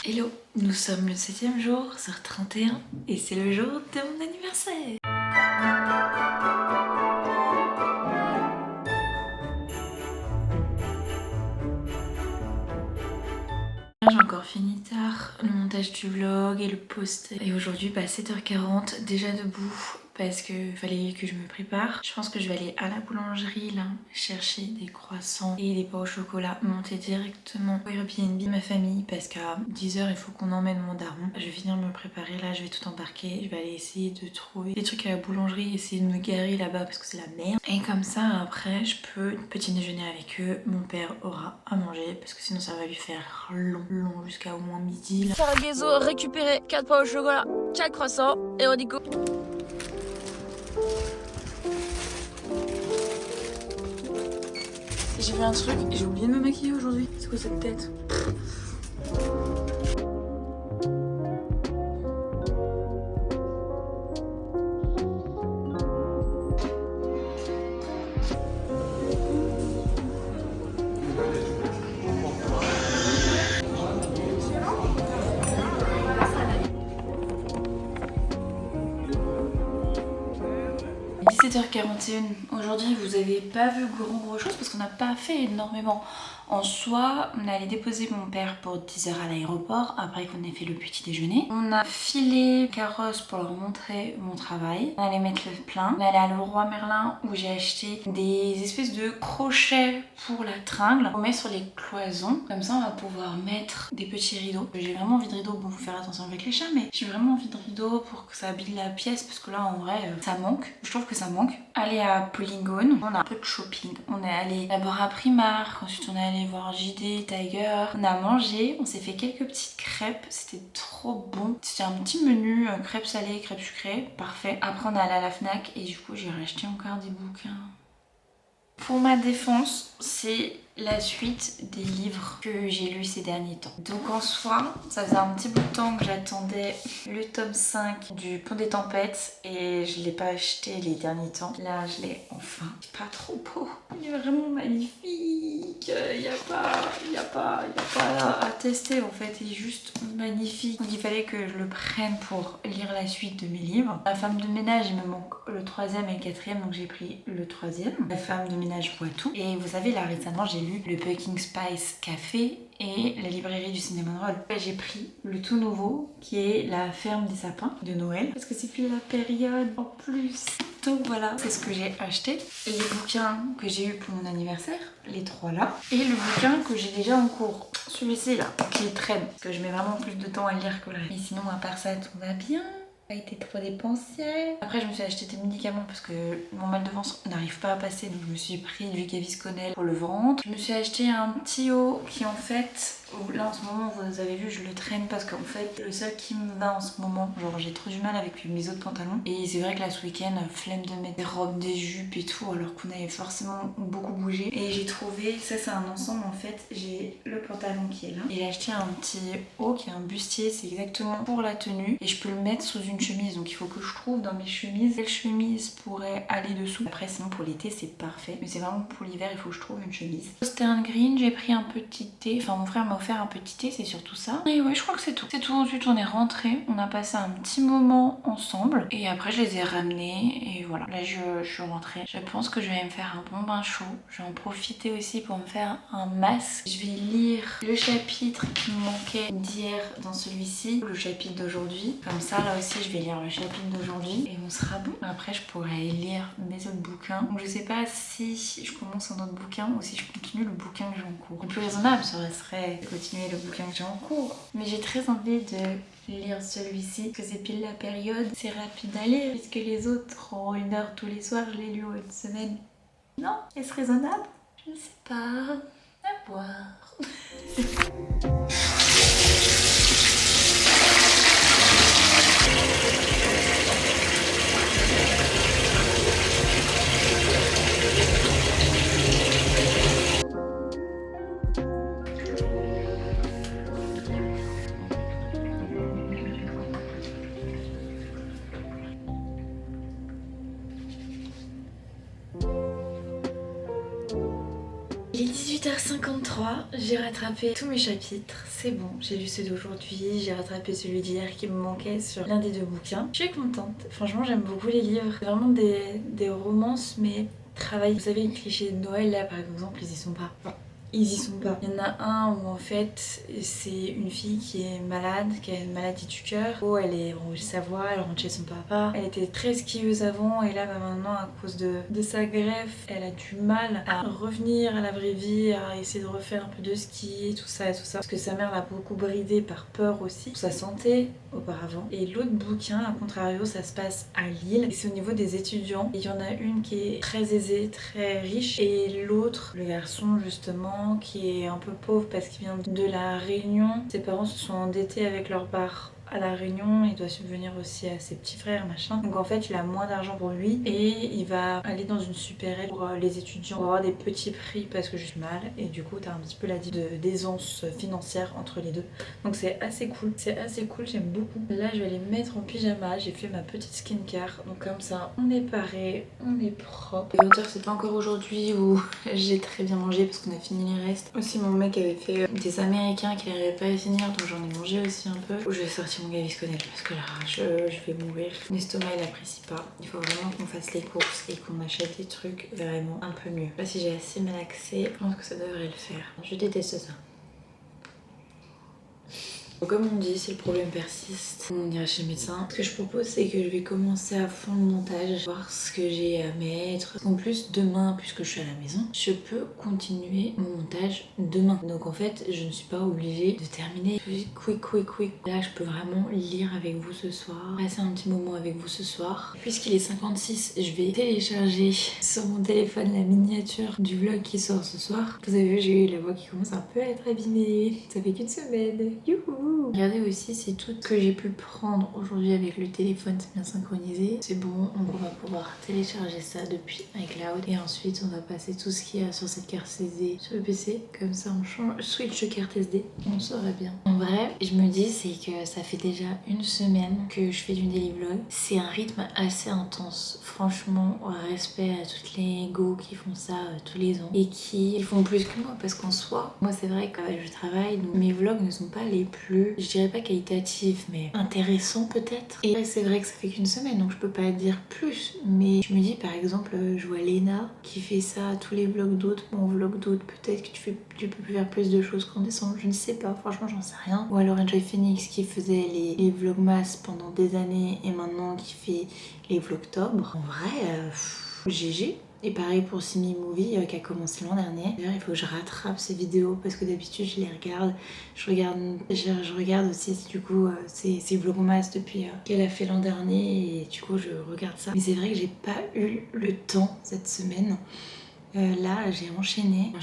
Hello, nous sommes le 7e jour sur 31 et c'est le jour de mon anniversaire. J'ai encore fini tard le montage du vlog et le post. Et aujourd'hui, 7h40, déjà debout parce que fallait que je me prépare. Je pense que je vais aller à la boulangerie là, chercher des croissants et des pains au chocolat, monter directement au Airbnb de ma famille parce qu'à 10h il faut qu'on emmène mon daron. Je vais finir de me préparer là, je vais tout embarquer. Je vais aller essayer de trouver des trucs à la boulangerie, essayer de me garer là-bas parce que c'est la merde. Et comme ça après je peux petit déjeuner avec eux. Mon père aura à manger parce que sinon ça va lui faire long jusqu'à au moins midi là. Cargaison récupéré 4 pains au chocolat, 4 croissants et on y go. J'ai fait un truc, j'ai oublié de me maquiller aujourd'hui. C'est quoi cette tête? – 17h41. Aujourd'hui, vous avez pas vu gros chose parce qu'on n'a pas fait énormément. En soi, on est allé déposer mon père pour 10h à l'aéroport après qu'on ait fait le petit déjeuner. On a filé carrosse pour leur montrer mon travail. On allait mettre le plein. On est allé à Leroy Merlin où j'ai acheté des espèces de crochets pour la tringle. On met sur les cloisons. Comme ça, on va pouvoir mettre des petits rideaux. J'ai vraiment envie de rideaux. Bon, faut faire attention avec les chats, mais j'ai vraiment envie de rideaux pour que ça habille la pièce parce que là, en vrai, ça manque. Je trouve que ça manque. Aller à Polygon, on a un peu de shopping. On est allé d'abord à Primark, ensuite on est allé voir JD, Tiger. On a mangé, on s'est fait quelques petites crêpes, c'était trop bon. C'était un petit menu, crêpes salées, crêpes sucrées, parfait. Après on est allé à la Fnac et du coup j'ai racheté encore des bouquins. Pour ma défense, c'est la suite des livres que j'ai lus ces derniers temps. Donc en soi, ça faisait un petit bout de temps que j'attendais le tome 5 du Pont des Tempêtes et je l'ai pas acheté les derniers temps. Là, je l'ai enfin. C'est pas trop beau. Il est vraiment magnifique. Il y a pas à tester en fait. Il est juste magnifique. Donc il fallait que je le prenne pour lire la suite de mes livres. La femme de ménage, il me manque le 3e et le 4e, donc j'ai pris le 3e. La femme de ménage voit tout. Et vous savez, là récemment, j'ai lu le Pumpkin Spice Café et la librairie du Cinnamon Roll. J'ai pris le tout nouveau qui est la ferme des sapins de Noël parce que c'est plus la période en plus. Donc voilà, c'est ce que j'ai acheté. Et les bouquins que j'ai eu pour mon anniversaire, les 3 là. Et le bouquin que j'ai déjà en cours, celui-ci là, qui traîne. Parce que je mets vraiment plus de temps à lire que le reste. Mais sinon, à part ça, tout va bien. Pas été trop dépensière. Après je me suis acheté des médicaments parce que mon mal de ventre n'arrive pas à passer, donc je me suis pris du Gavisconel pour le ventre. Je me suis acheté un petit haut qui en fait, là en ce moment vous avez vu je le traîne parce qu'en fait le seul qui me va en ce moment, genre j'ai trop du mal avec mes autres pantalons. Et c'est vrai que là ce week-end, flemme de mettre des robes, des jupes et tout alors qu'on avait forcément beaucoup bougé. Et j'ai trouvé, ça c'est un ensemble en fait, j'ai le pantalon qui est là. Et j'ai acheté un petit haut qui est un bustier, c'est exactement pour la tenue. Et je peux le mettre sous une chemise, donc il faut que je trouve dans mes chemises quelle chemise pourrait aller dessous. Après sinon pour l'été c'est parfait, mais c'est vraiment pour l'hiver il faut que je trouve une chemise. Stern Green, j'ai pris un petit thé, enfin mon frère m'a offert un petit thé, c'est surtout ça. Et ouais je crois que c'est tout. C'est tout, ensuite on est rentrés, on a passé un petit moment ensemble et après je les ai ramenés et voilà. Là je suis rentrée. Je pense que je vais me faire un bon bain chaud. Je vais en profiter aussi pour me faire un masque. Je vais lire le chapitre qui me manquait d'hier dans celui-ci, le chapitre d'aujourd'hui. Comme ça là aussi je vais lire le chapitre d'aujourd'hui et on sera bon. Après je pourrais lire mes autres bouquins. Donc je sais pas si je commence un autre bouquin ou si je continue le bouquin que j'ai en cours. Le plus raisonnable serait de continuer le bouquin que j'ai en cours. Mais j'ai très envie de lire celui-ci, parce que c'est pile la période. C'est rapide à lire puisque les autres ont 1 heure tous les soirs, je l'ai lu en une semaine. Non? Est-ce raisonnable? Je ne sais pas. À voir. Il est 18h53, j'ai rattrapé tous mes chapitres, c'est bon, j'ai lu ceux d'aujourd'hui, j'ai rattrapé celui d'hier qui me manquait sur l'un des deux bouquins. Je suis contente, franchement j'aime beaucoup les livres, c'est vraiment des romances mais travaillées. Vous savez les clichés de Noël là par exemple, ils y sont pas. Enfin, ils y sont pas. Il y en a un où en fait c'est une fille qui est malade, qui a une maladie du cœur. Oh, elle est enregistrée sa voix, elle rentre chez son papa. Elle était très skieuse avant et là maintenant à cause de sa greffe, elle a du mal à revenir à la vraie vie, à essayer de refaire un peu de ski et tout ça et tout ça. Parce que sa mère l'a beaucoup bridée par peur aussi, pour sa santé auparavant. Et l'autre bouquin, à contrario, ça se passe à Lille et c'est au niveau des étudiants. Et il y en a une qui est très aisée, très riche et l'autre, le garçon justement, qui est un peu pauvre parce qu'il vient de la Réunion. Ses parents se sont endettés avec leur bar à la Réunion, il doit subvenir aussi à ses petits frères machin, donc en fait il a moins d'argent pour lui et il va aller dans une supérette pour les étudiants pour avoir des petits prix parce que je suis mal et du coup t'as un petit peu la d'aisance financière entre les deux, donc c'est assez cool, j'aime beaucoup. Là je vais aller me mettre en pyjama, j'ai fait ma petite skincare, donc comme ça on est paré, on est propre. Et l'auteur c'est pas encore aujourd'hui où j'ai très bien mangé parce qu'on a fini les restes. Aussi mon mec avait fait des américains qu'il n'arrivait pas à finir, donc j'en ai mangé aussi un peu. Je vais sortir mon Gaviscon parce que là je vais mourir. L'estomac il apprécie pas. Il faut vraiment qu'on fasse les courses et qu'on achète des trucs vraiment un peu mieux. Là si j'ai assez malaxé, je pense que ça devrait le faire. Je déteste ça. Comme on dit, si le problème persiste, on ira chez le médecin. Ce que je propose, c'est que je vais commencer à fond le montage, voir ce que j'ai à mettre. En plus, demain, puisque je suis à la maison, je peux continuer mon montage demain. Donc en fait, je ne suis pas obligée de terminer quick. Là, je peux vraiment lire avec vous ce soir, passer un petit moment avec vous ce soir. Puisqu'il est 56, je vais télécharger sur mon téléphone la miniature du vlog qui sort ce soir. Vous avez vu, j'ai eu la voix qui commence un peu à être abîmée. Ça fait qu'une semaine. Youhou! Regardez aussi si tout ce que j'ai pu prendre aujourd'hui avec le téléphone c'est bien synchronisé. C'est bon, donc on va pouvoir télécharger ça depuis iCloud et ensuite on va passer tout ce qu'il y a sur cette carte SD sur le PC. Comme ça on change, switch de carte SD, on saurait bien. En vrai, je me dis c'est que ça fait déjà une semaine que je fais du daily vlog. C'est un rythme assez intense. Franchement, respect à toutes les go qui font ça tous les ans et qui font plus que moi parce qu'en soi, moi c'est vrai que je travaille donc mes vlogs ne sont pas les plus, je dirais pas qualitatifs mais intéressants peut-être. Et là c'est vrai que ça fait qu'une semaine donc je peux pas dire plus, mais je me dis par exemple je vois Léna qui fait ça à tous les vlogs d'autres, mon vlog d'autres, peut-être que tu peux faire plus de choses qu'en décembre, je ne sais pas, franchement j'en sais rien. Ou alors Enjoy Phoenix qui faisait les vlogmas pendant des années et maintenant qui fait les vlogtober. En vrai, GG. Et pareil pour Simi Movie qui a commencé l'an dernier. D'ailleurs, il faut que je rattrape ces vidéos parce que d'habitude je les regarde. Je regarde aussi du coup ces vlogmas depuis qu'elle a fait l'an dernier et du coup je regarde ça. Mais c'est vrai que j'ai pas eu le temps cette semaine. Là j'ai enchaîné,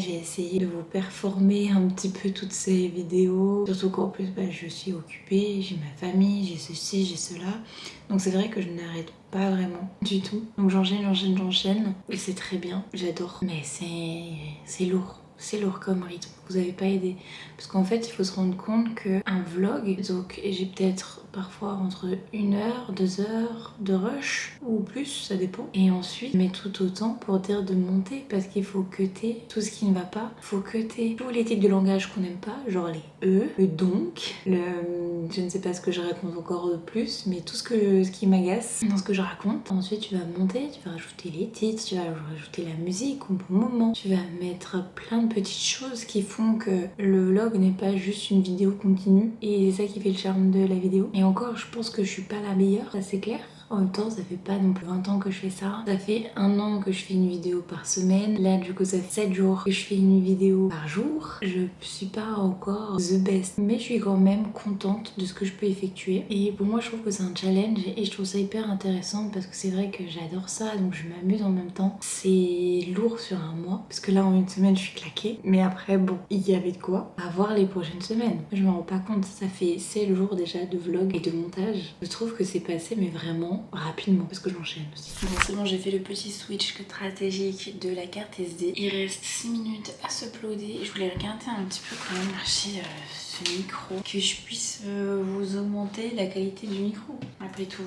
j'ai essayé de vous performer un petit peu toutes ces vidéos, surtout qu'en plus je suis occupée, j'ai ma famille, j'ai ceci, j'ai cela, donc c'est vrai que je n'arrête pas vraiment du tout, donc j'enchaîne et c'est très bien, j'adore, mais c'est lourd. C'est lourd comme rythme, vous avez pas aidé. Parce qu'en fait, il faut se rendre compte qu'un vlog, donc j'ai peut-être parfois entre 1 heure, 2 heures de rush, ou plus, ça dépend. Et ensuite, je mets tout autant pour dire de monter, parce qu'il faut cutter tout ce qui ne va pas. Il faut cutter tous les types de langage qu'on n'aime pas, genre les E, le donc, je ne sais pas ce que je raconte encore de plus, mais tout ce qui m'agace dans ce que je raconte. Ensuite, tu vas monter, tu vas rajouter les titres, tu vas rajouter la musique au bon moment, tu vas mettre plein de petites choses qui font que le vlog n'est pas juste une vidéo continue et c'est ça qui fait le charme de la vidéo. Et encore, je pense que je suis pas la meilleure, ça c'est clair. En même temps, ça fait pas non plus 20 ans que je fais ça. Ça fait 1 an que je fais une vidéo par semaine. Là, du coup, ça fait 7 jours que je fais une vidéo par jour. Je suis pas encore the best, mais je suis quand même contente de ce que je peux effectuer. Et pour moi, je trouve que c'est un challenge et je trouve ça hyper intéressant parce que c'est vrai que j'adore ça, donc je m'amuse en même temps. C'est lourd sur un mois, parce que là, en une semaine, je suis claquée. Mais après, bon, il y avait de quoi à voir les prochaines semaines. Je me rends pas compte, ça fait 7 jours déjà de vlog et de montage. Je trouve que c'est passé, mais vraiment rapidement parce que j'enchaîne aussi. Bon, c'est bon, j'ai fait le petit switch stratégique de la carte SD. Il reste 6 minutes à s'uploader. Je voulais regarder un petit peu comment marchait ce micro, que je puisse vous augmenter la qualité du micro. Après tout.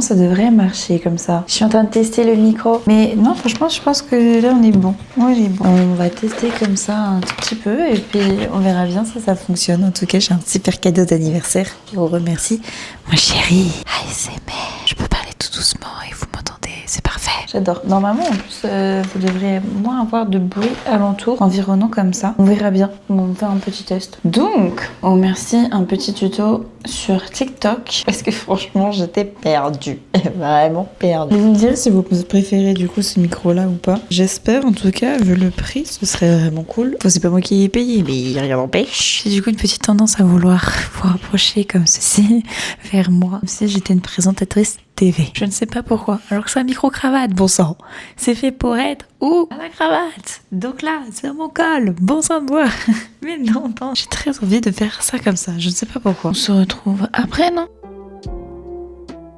ça devrait marcher comme ça. Je suis en train de tester le micro. Mais non, franchement, je pense que là, on est bon. Ouais, il est bon. On va tester comme ça un tout petit peu et puis on verra bien si ça fonctionne. En tout cas, j'ai un super cadeau d'anniversaire. Je vous remercie. Ma chérie, ASMR. Je peux parler tout doucement et vous m'entendez. C'est parfait. J'adore. Normalement, en plus, vous devrez moins avoir de bruit alentour, environnant comme ça. On verra bien. On va faire un petit test. Donc, on remercie un petit tuto sur TikTok parce que franchement, j'étais perdue. Vraiment perdue. Vous me direz si vous préférez du coup ce micro-là ou pas. J'espère, en tout cas, vu le prix, ce serait vraiment cool. Bon, c'est pas moi qui ai payé, mais rien n'empêche. J'ai du coup une petite tendance à vouloir vous rapprocher comme ceci vers moi, comme si j'étais une présentatrice TV. Je ne sais pas pourquoi. Alors que c'est un micro-cravate, bon sang. C'est fait pour être où à la cravate. Donc là, c'est mon col. Bon sang de bois. Mais non, j'ai très envie de faire ça comme ça. Je ne sais pas pourquoi. On se retrouve après, non?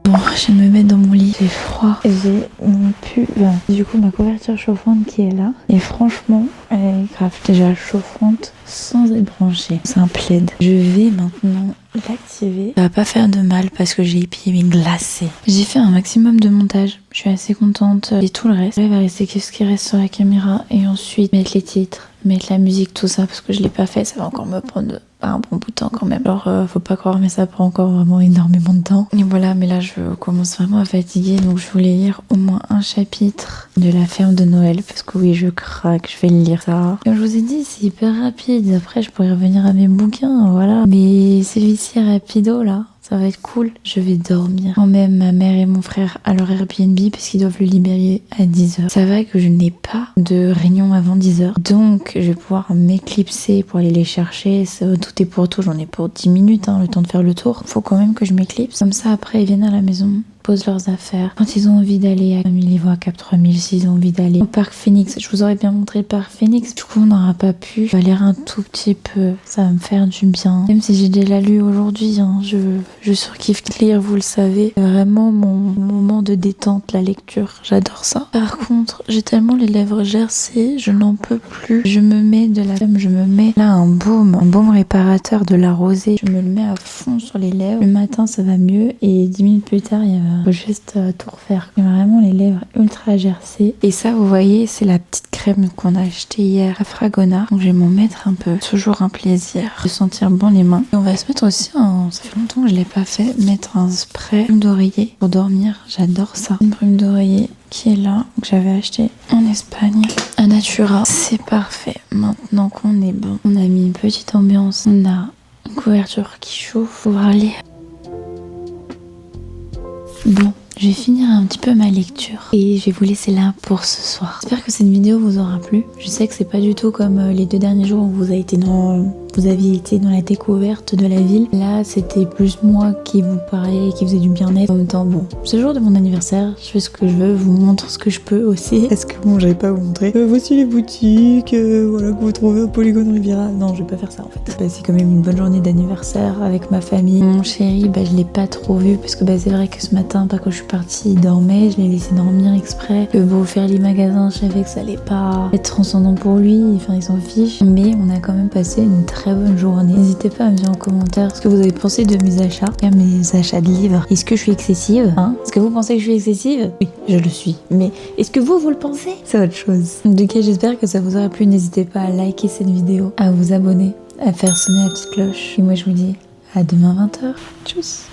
Bon, je vais me mettre dans mon lit, j'ai froid. J'ai mon pull, du coup ma couverture chauffante qui est là. Et franchement, elle est grave déjà chauffante sans être branchée. C'est un plaid. Je vais maintenant l'activer. Ça va pas faire de mal parce que j'ai les pieds glacés. J'ai fait un maximum de montage. Je suis assez contente. Et tout le reste, il va rester que ce qui reste sur la caméra. Et ensuite, mettre les titres, mettre la musique, tout ça, parce que je l'ai pas fait. Ça va encore me prendre un bon bout de temps quand même. Alors, faut pas croire, mais ça prend encore vraiment énormément de temps. Et voilà, mais là, je commence vraiment à fatiguer. Donc, je voulais lire au moins un chapitre de La ferme de Noël. Parce que oui, je craque, je vais le lire ça. Comme je vous ai dit, c'est hyper rapide. Après, je pourrais revenir à mes bouquins, voilà. Mais celui-ci est rapido, là. Ça va être cool. Je vais dormir. Quand même, ma mère et mon frère à leur Airbnb parce qu'ils doivent le libérer à 10h. Ça va que je n'ai pas de réunion avant 10h. Donc, je vais pouvoir m'éclipser pour aller les chercher. Tout est pour tout. J'en ai pour 10 minutes, le temps de faire le tour. Faut quand même que je m'éclipse. Comme ça, après, ils viennent à la maison, posent leurs affaires. Quand ils ont envie d'aller à Milivo, à Cap 3000, s'ils ont envie d'aller au parc Phoenix, je vous aurais bien montré le parc Phoenix. Du coup, on n'aura pas pu. Je vais lire un tout petit peu. Ça va me faire du bien. Même si j'ai déjà lu aujourd'hui, je surkiffe lire, vous le savez. C'est vraiment mon moment de détente, la lecture. J'adore ça. Par contre, j'ai tellement les lèvres gercées, je n'en peux plus. Je me mets de la crème, je me mets là un baume réparateur de la rosée. Je me le mets à fond sur les lèvres. Le matin, ça va mieux et 10 minutes plus tard, faut juste tout refaire. J'ai vraiment les lèvres ultra gercées. Et ça, vous voyez, c'est la petite crème qu'on a achetée hier à Fragona. Donc je vais m'en mettre un peu. Toujours un plaisir de sentir bon les mains. Et on va se mettre aussi ça fait longtemps que je l'ai pas fait, mettre un spray brume d'oreiller pour dormir. J'adore ça. Une brume d'oreiller qui est là, que j'avais acheté en Espagne à Natura. C'est parfait. Maintenant qu'on est bon, on a mis une petite ambiance. On a une couverture qui chauffe. Pour aller. Bon, je vais finir un petit peu ma lecture et je vais vous laisser là pour ce soir. J'espère que cette vidéo vous aura plu. Je sais que c'est pas du tout comme les 2 derniers jours où vous aviez été dans la découverte de la ville. Là, c'était plus moi qui vous parlais et qui faisait du bien-être. En même temps, bon, c'est le jour de mon anniversaire. Je fais ce que je veux, vous montre ce que je peux aussi. Parce que bon, j'avais pas à vous montrer. Voici les boutiques, voilà, que vous trouvez au Polygone Riviera. Non, je vais pas faire ça en fait. C'est quand même une bonne journée d'anniversaire avec ma famille. Mon chéri, je l'ai pas trop vu parce que c'est vrai que ce matin, quand je suis partie, il dormait. Je l'ai laissé dormir exprès. Pour faire les magasins, je savais que ça allait pas être transcendant pour lui. Enfin, il s'en fiche. Mais on a quand même passé une très bonne journée. N'hésitez pas à me dire en commentaire ce que vous avez pensé de mes achats, mes achats de livres. Est-ce que je suis excessive, Est-ce que vous pensez que je suis excessive? Oui, je le suis. Mais est-ce que vous le pensez? C'est autre chose. En tout cas, j'espère que ça vous aura plu. N'hésitez pas à liker cette vidéo, à vous abonner, à faire sonner la petite cloche. Et moi, je vous dis à demain 20h. Tchuss.